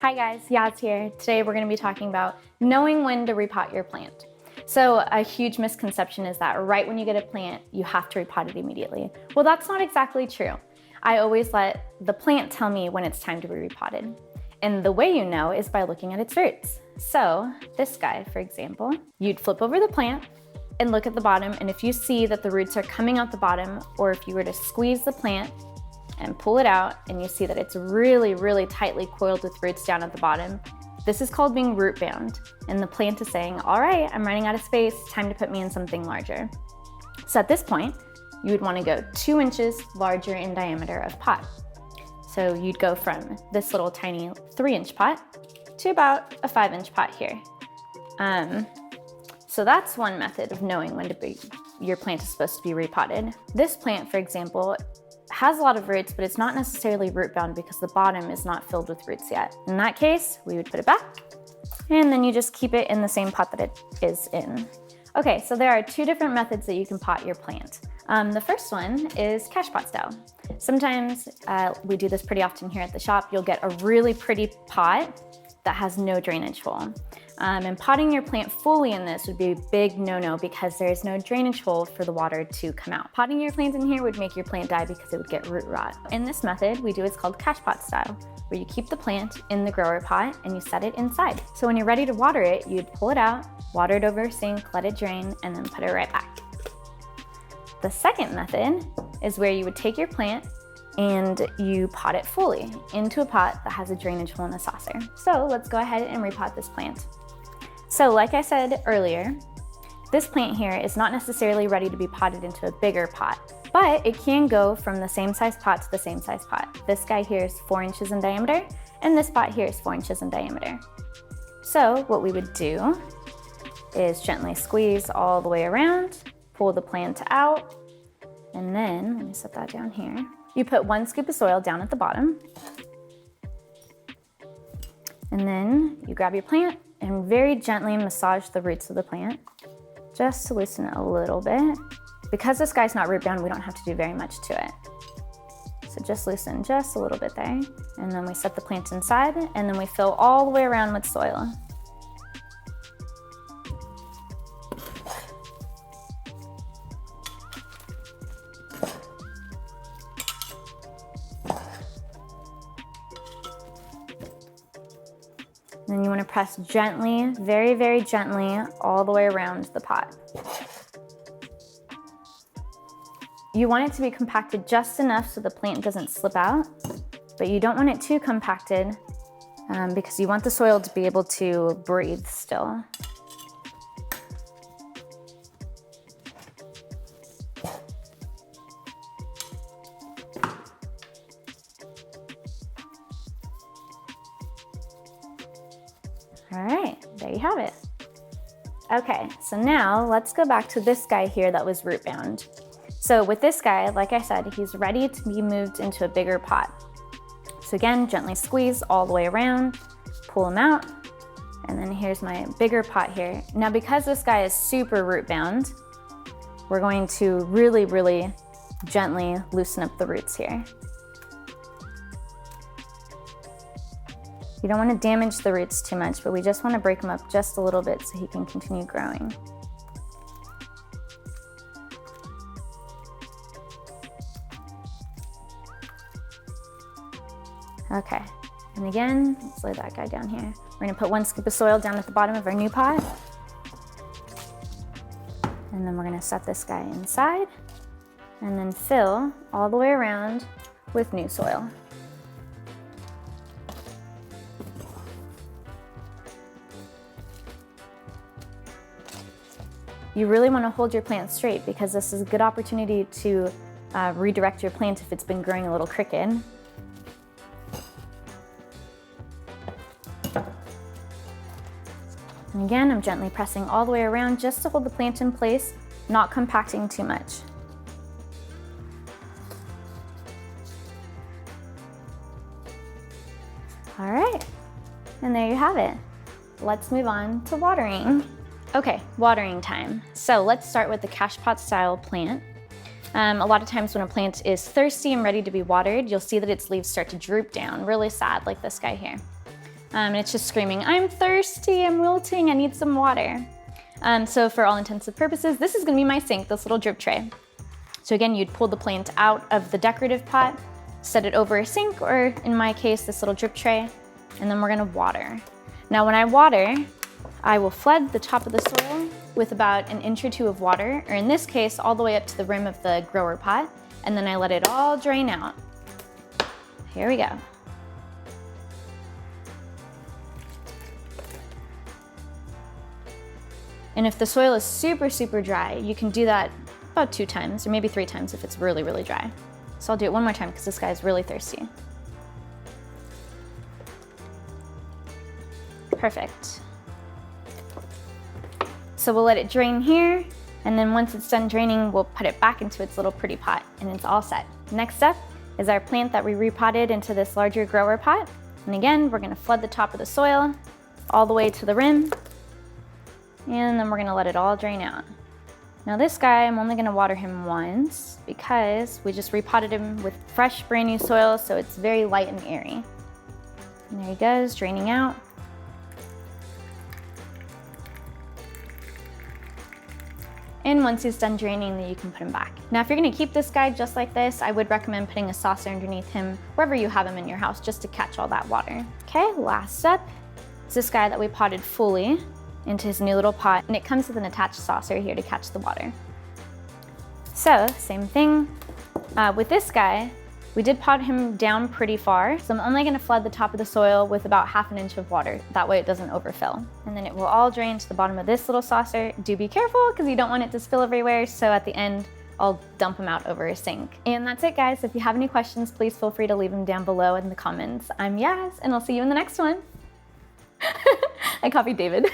Hi guys, Yaz here. Today we're going to be talking about knowing when to repot your plant. So a huge misconception is that right when you get a plant, you have to repot it immediately. Well, that's not exactly true. I always let the plant tell me when it's time to be repotted. And the way you know is by looking at its roots. So this guy, for example, you'd flip over the plant and look at the bottom, and if you see that the roots are coming out the bottom, or if you were to squeeze the plant and pull it out and you see that it's really, really tightly coiled with roots down at the bottom, this is called being root bound. And the plant is saying, all right, I'm running out of space, time to put me in something larger. So at this point, you would want to go 2 inches larger in diameter of pot. So you'd go from this little tiny 3-inch pot to about a 5-inch pot here. So that's one method of knowing when your plant is supposed to be repotted. This plant, for example, has a lot of roots, but it's not necessarily root bound because the bottom is not filled with roots yet. In that case, we would put it back, and then you just keep it in the same pot that it is in. Okay, so there are 2 different methods that you can pot your plant. The first one is cache pot style. Sometimes we do this pretty often here at the shop. You'll get a really pretty pot that has no drainage hole. And potting your plant fully in this would be a big no-no because there's no drainage hole for the water to come out. Potting your plant in here would make your plant die because it would get root rot. In this method, we do what's called cache pot style, where you keep the plant in the grower pot and you set it inside. So when you're ready to water it, you'd pull it out, water it over a sink, let it drain, and then put it right back. The second method is where you would take your plant and you pot it fully into a pot that has a drainage hole in a saucer. So let's go ahead and repot this plant. So like I said earlier, this plant here is not necessarily ready to be potted into a bigger pot, but it can go from the same size pot to the same size pot. This guy here is 4 inches in diameter, and this pot here is 4 inches in diameter. So what we would do is gently squeeze all the way around, pull the plant out, and then, let me set that down here. You put 1 scoop of soil down at the bottom, and then you grab your plant and very gently massage the roots of the plant just to loosen it a little bit. Because this guy's not root bound, we don't have to do very much to it. So just loosen just a little bit there. And then we set the plant inside, and then we fill all the way around with soil. Then you want to press gently, very, very gently, all the way around the pot. You want it to be compacted just enough so the plant doesn't slip out, but you don't want it too compacted because you want the soil to be able to breathe still. All right, there you have it. Okay, so now let's go back to this guy here that was root bound. So with this guy, like I said, he's ready to be moved into a bigger pot. So again, gently squeeze all the way around, pull him out, and then here's my bigger pot here. Now because this guy is super root bound, we're going to really, really gently loosen up the roots here. You don't want to damage the roots too much, but we just want to break them up just a little bit so he can continue growing. Okay, and again, let's lay that guy down here. We're going to put 1 scoop of soil down at the bottom of our new pot. And then we're going to set this guy inside and then fill all the way around with new soil. You really want to hold your plant straight because this is a good opportunity to redirect your plant if it's been growing a little crooked. And again, I'm gently pressing all the way around just to hold the plant in place, not compacting too much. All right, and there you have it. Let's move on to watering. Okay, watering time. So let's start with the cache pot style plant. A lot of times when a plant is thirsty and ready to be watered, you'll see that its leaves start to droop down, really sad, like this guy here. And it's just screaming, I'm thirsty, I'm wilting, I need some water. So for all intents and purposes, this is gonna be my sink, this little drip tray. So again, you'd pull the plant out of the decorative pot, set it over a sink, or in my case, this little drip tray, and then we're gonna water. Now when I water, I will flood the top of the soil with about an inch or two of water, or in this case, all the way up to the rim of the grower pot, and then I let it all drain out. Here we go. And if the soil is super, super dry, you can do that about 2 times, or maybe 3 times if it's really, really dry. So I'll do it one more time because this guy is really thirsty. Perfect. So we'll let it drain here, and then once it's done draining, we'll put it back into its little pretty pot, and it's all set. Next up is our plant that we repotted into this larger grower pot. And again, we're gonna flood the top of the soil all the way to the rim, and then we're gonna let it all drain out. Now this guy, I'm only gonna water him once because we just repotted him with fresh, brand new soil, so it's very light and airy. And there he goes, draining out. And once he's done draining, then you can put him back. Now, if you're gonna keep this guy just like this, I would recommend putting a saucer underneath him, wherever you have him in your house, just to catch all that water. Okay, last up is this guy that we potted fully into his new little pot, and it comes with an attached saucer here to catch the water. So, same thing. With this guy, we did pot him down pretty far, so I'm only gonna flood the top of the soil with about 1/2 inch of water. That way it doesn't overfill. And then it will all drain to the bottom of this little saucer. Do be careful, because you don't want it to spill everywhere, so at the end, I'll dump them out over a sink. And that's it, guys. If you have any questions, please feel free to leave them down below in the comments. I'm Yaz, and I'll see you in the next one. I copied David.